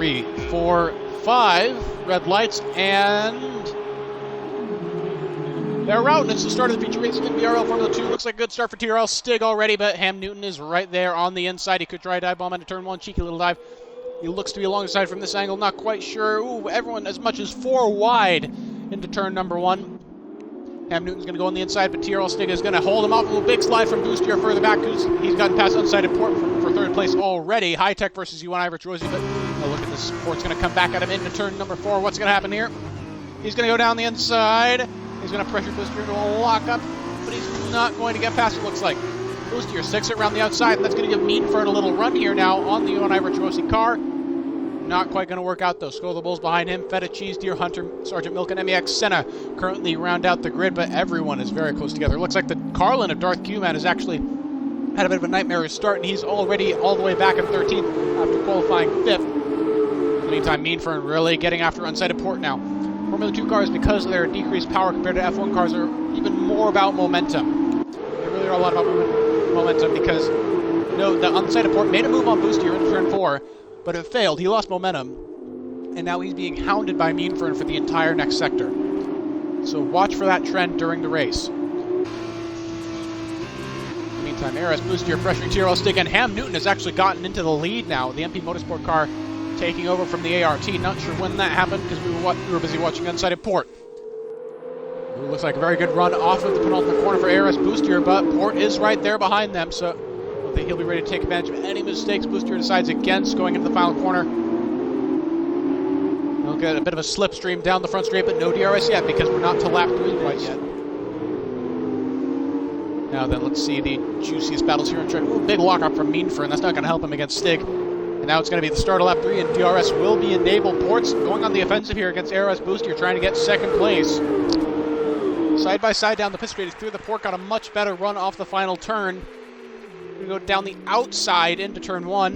3, 4, 5 red lights, and they're out, and it's the start of the feature race in BRL Formula 2. Looks like a good start for TRL Stig already, but Ham Newton is right there on the inside. He could try a dive bomb into turn 1, cheeky little dive. He looks to be alongside from this angle, not quite sure. Ooh, everyone as much as 4 wide into turn number 1. Ham Newton's going to go on the inside, but TRL Stig is going to hold him off. A little big slide from Boostier further back because he's gotten past unsighted Port for third place already. High Tech versus U1 Ivor Rosie, but look at this. Port's going to come back at him into turn number 4. What's going to happen here? He's going to go down the inside. He's going to pressure Boostier into a lockup, but he's not going to get past it, looks like. Boostier sticks it around the outside, and that's going to give Meanfern a little run here now on the U1 Ivor Rosie car. Not quite going to work out, though. Skull the Bulls behind him. Feta Cheese, Deer Hunter, Sergeant Milk, and MEX Senna currently round out the grid, but everyone is very close together. It looks like the Carlin of Darth Q-Man has actually had a bit of a nightmarish start, and he's already all the way back in 13th after qualifying 5th. In the meantime, Meanfern really getting after unsighted Port now. Formula 2 cars, because of their decreased power compared to F1 cars, are even more about momentum. They really are a lot about momentum because, the unsighted Port made a move on Boostier into turn 4, but it failed. He lost momentum, and now he's being hounded by Meanfern for the entire next sector. So watch for that trend during the race. In the meantime, ARS Boostier pressuring TRL Stig, and Ham Newton has actually gotten into the lead now. The MP Motorsport car taking over from the ART. Not sure when that happened because we were busy watching unsighted Port. It looks like a very good run off of the penultimate corner for ARS Boostier, but Port is right there behind them, so I think he'll be ready to take advantage of any mistakes Boostier decides against going into the final corner. He'll get a bit of a slipstream down the front straight, but no DRS yet because we're not to lap 3 quite yet. Now then, let's see the juiciest battles here in turn. Ooh, big lockup from Meanfern. That's not going to help him against Stig. And now it's going to be the start of lap 3, and DRS will be enabled. Port's going on the offensive here against ARS Boostier, trying to get second place. Side by side down the pit straight. It's clear the Port got a much better run off the final turn. We go down the outside into turn 1.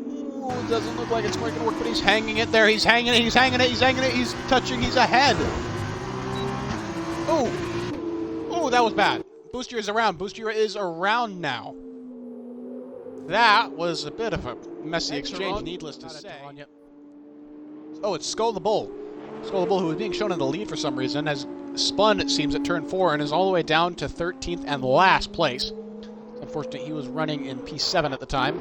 Ooh, doesn't look like it's going to work, but he's hanging it there. He's hanging it, he's hanging it, he's hanging it, he's touching, he's ahead. Oh, that was bad. Boostier is around. Boostier is around now. That was a bit of a messy exchange, needless to say. Oh, it's Skull the Bull. Skull the Bull, who was being shown in the lead for some reason, has spun, it seems, at turn 4 and is all the way down to 13th and last place. Unfortunately, he was running in P7 at the time.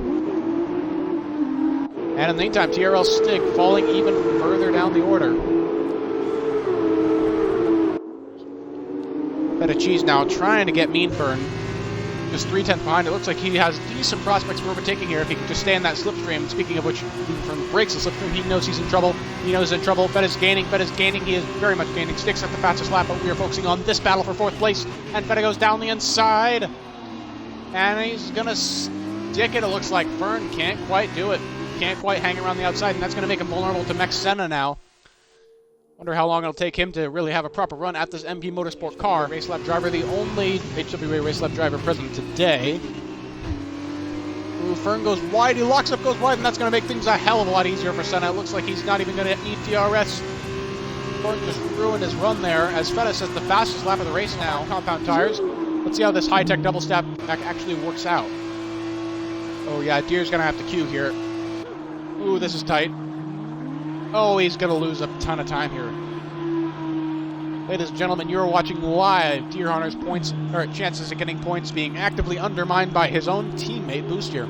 And in the meantime, TRL Stig falling even further down the order. Feta Cheese now trying to get Meanfern just 3/10 behind. It looks like he has decent prospects for overtaking here if he can just stay in that slipstream. Speaking of which, Meanfern breaks the slipstream. He knows he's in trouble. He knows he's in trouble. Feta's gaining. He is very much gaining. Sticks at the fastest lap, but we are focusing on this battle for 4th place. And Feta goes down the inside. And he's going to stick it. It looks like Fern can't quite do it. Can't quite hang around the outside, and that's going to make him vulnerable to MEX Senna now. Wonder how long it'll take him to really have a proper run at this MP Motorsport car. Race lap driver, the only HWA race lap driver present today. Ooh, Fern goes wide. He locks up, goes wide, and that's going to make things a hell of a lot easier for Senna. It looks like he's not even going to need DRS. Fern just ruined his run there, as Feta says the fastest lap of the race now. Compound tires. Let's see how this high-tech double step actually works out. Oh yeah, Deer's going to have to queue here. Ooh, this is tight. Oh, he's going to lose a ton of time here. Ladies and gentlemen, you're watching live Deer Hunter's points, or chances of getting points being actively undermined by his own teammate, Boostier.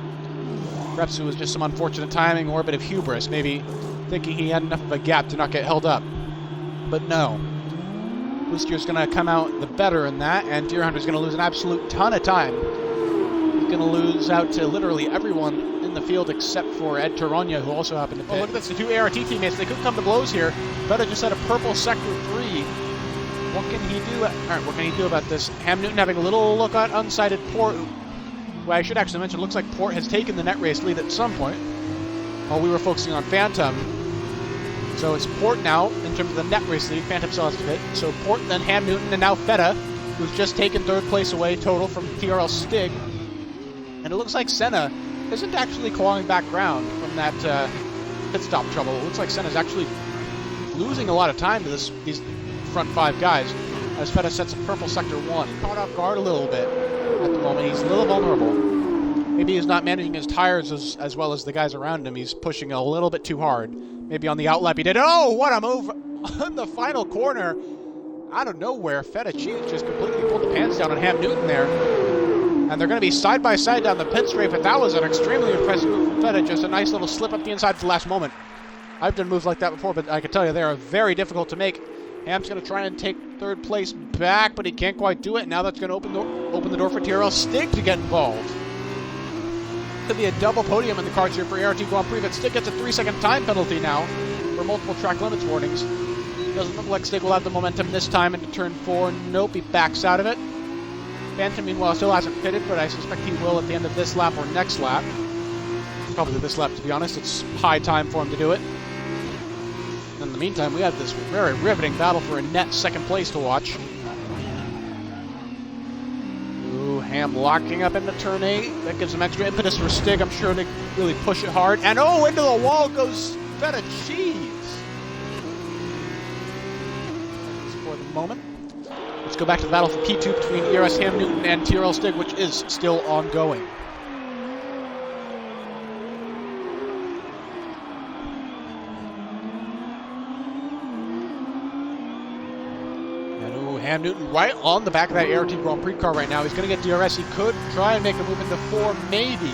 Perhaps it was just some unfortunate timing or a bit of hubris, maybe thinking he had enough of a gap to not get held up. But no. Boostier's going to come out the better in that, and Deer Hunter's going to lose an absolute ton of time. He's going to lose out to literally everyone in the field except for Ed Taronia, who also happened to pit. Oh, look at this, the 2 ART teammates. They could come to blows here. Feta just had a purple sector 3. What can he do? Alright, what can he do about this? Ham Newton having a little look at unsighted Port. Well, I should actually mention, it looks like Port has taken the net race lead at some point while we were focusing on Phantom. So it's Port now in terms of the net race lead. Phantom still has to fit. So Port, then Ham Newton, and now Feta, who's just taken 3rd place away total from TRL Stig. And it looks like Senna isn't actually clawing back ground from that pit stop trouble. It looks like Senna's actually losing a lot of time to these front 5 guys as Feta sets a purple sector 1. Caught off guard a little bit at the moment. He's a little vulnerable. Maybe he's not managing his tires as well as the guys around him. He's pushing a little bit too hard. Maybe on the outlap he did. Oh, what a move on the final corner. Out of nowhere, Feta Cheese just completely pulled the pants down on Ham Newton there. And they're going to be side by side down the pit straight, but that was an extremely impressive move from Feta. Just a nice little slip up the inside at the last moment. I've done moves like that before, but I can tell you they are very difficult to make. Ham's going to try and take third place back, but he can't quite do it. Now that's going to open the door for TRL Stig to get involved. Could be a double podium in the cards here for ART Grand Prix, but Stig gets a 3-second time penalty now for multiple track limits warnings. Doesn't look like Stig will have the momentum this time into turn 4. Nope, he backs out of it. Phantom, meanwhile, still hasn't pitted, but I suspect he will at the end of this lap or next lap. Probably this lap, to be honest. It's high time for him to do it. In the meantime, we have this very riveting battle for a net second place to watch. Ooh, Ham locking up into turn 8. That gives him extra impetus for Stig. I'm sure they really push it hard. And oh, into the wall goes Feta Cheese. For the moment. Let's go back to the battle for P2 between ERS Ham Newton and TRL Stig, which is still ongoing. Ham Newton right on the back of that ART Grand Prix car right now. He's going to get DRS. He could try and make a move into 4, maybe.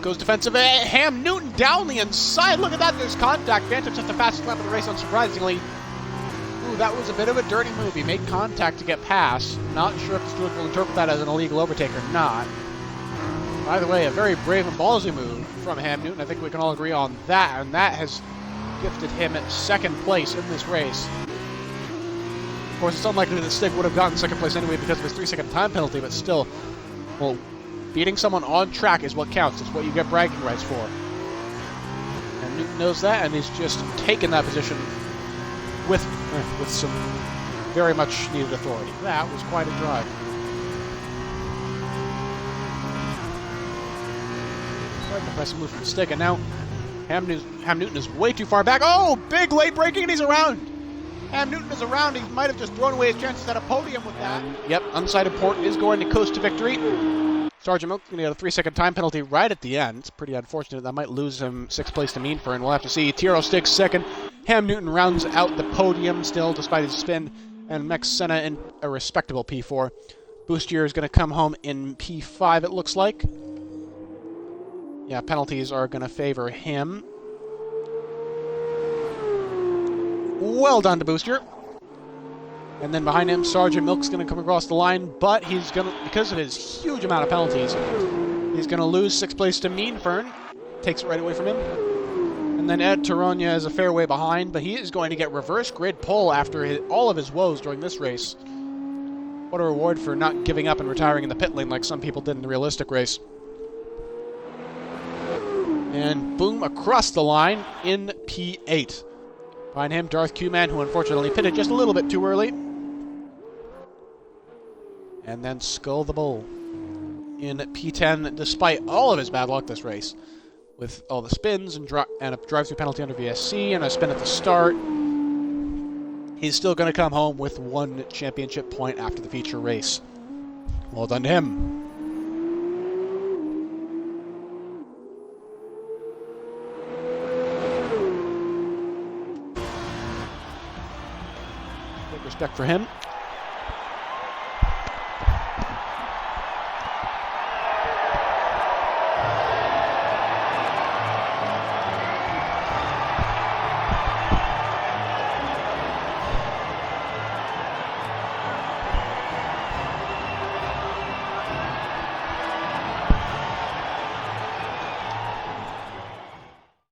Goes defensive. Ham Newton down the inside. Look at that. There's contact. Phantom took the fastest lap of the race, unsurprisingly. Ooh, that was a bit of a dirty move. He made contact to get past. Not sure if the steward will interpret that as an illegal overtake or not. By the way, a very brave and ballsy move from Ham Newton. I think we can all agree on that, and that has gifted him at second place in this race. Of course, it's unlikely that Stig would have gotten second place anyway because of his 3-second time penalty, but still, well, beating someone on track is what counts. It's what you get bragging rights for. And Newton knows that, and he's just taken that position with some very much needed authority. That was quite a drive. Quite an impressive move from Stig, and now Ham Newton is way too far back. Oh, big late braking, and he's around. Ham Newton is around. He might have just thrown away his chances at a podium with that. Yep, unsighted port is going to coast to victory. Sergeant Milk going to get a 3-second time penalty right at the end. It's pretty unfortunate. That might lose him 6th place to Meanford, and we'll have to see. TRL Stig second. Ham Newton rounds out the podium still, despite his spin. And Mex Senna in a respectable P4. Boostier is going to come home in P5, it looks like. Yeah, penalties are going to favor him. Well done to Booster. And then behind him, Sergeant Milk's going to come across the line, but he's going to, because of his huge amount of penalties, he's going to lose 6th place to Meanfern. Takes it right away from him. And then Ed Taronia is a fair way behind, but he is going to get reverse grid pole after all of his woes during this race. What a reward for not giving up and retiring in the pit lane like some people did in the realistic race. And boom, across the line in P8. Behind him, Darth Q-Man, who unfortunately pitted just a little bit too early. And then Skull the Bull in P10, despite all of his bad luck this race. With all the spins and a drive-through penalty under VSC and a spin at the start. He's still going to come home with 1 championship point after the feature race. Well done to him. Respect for him.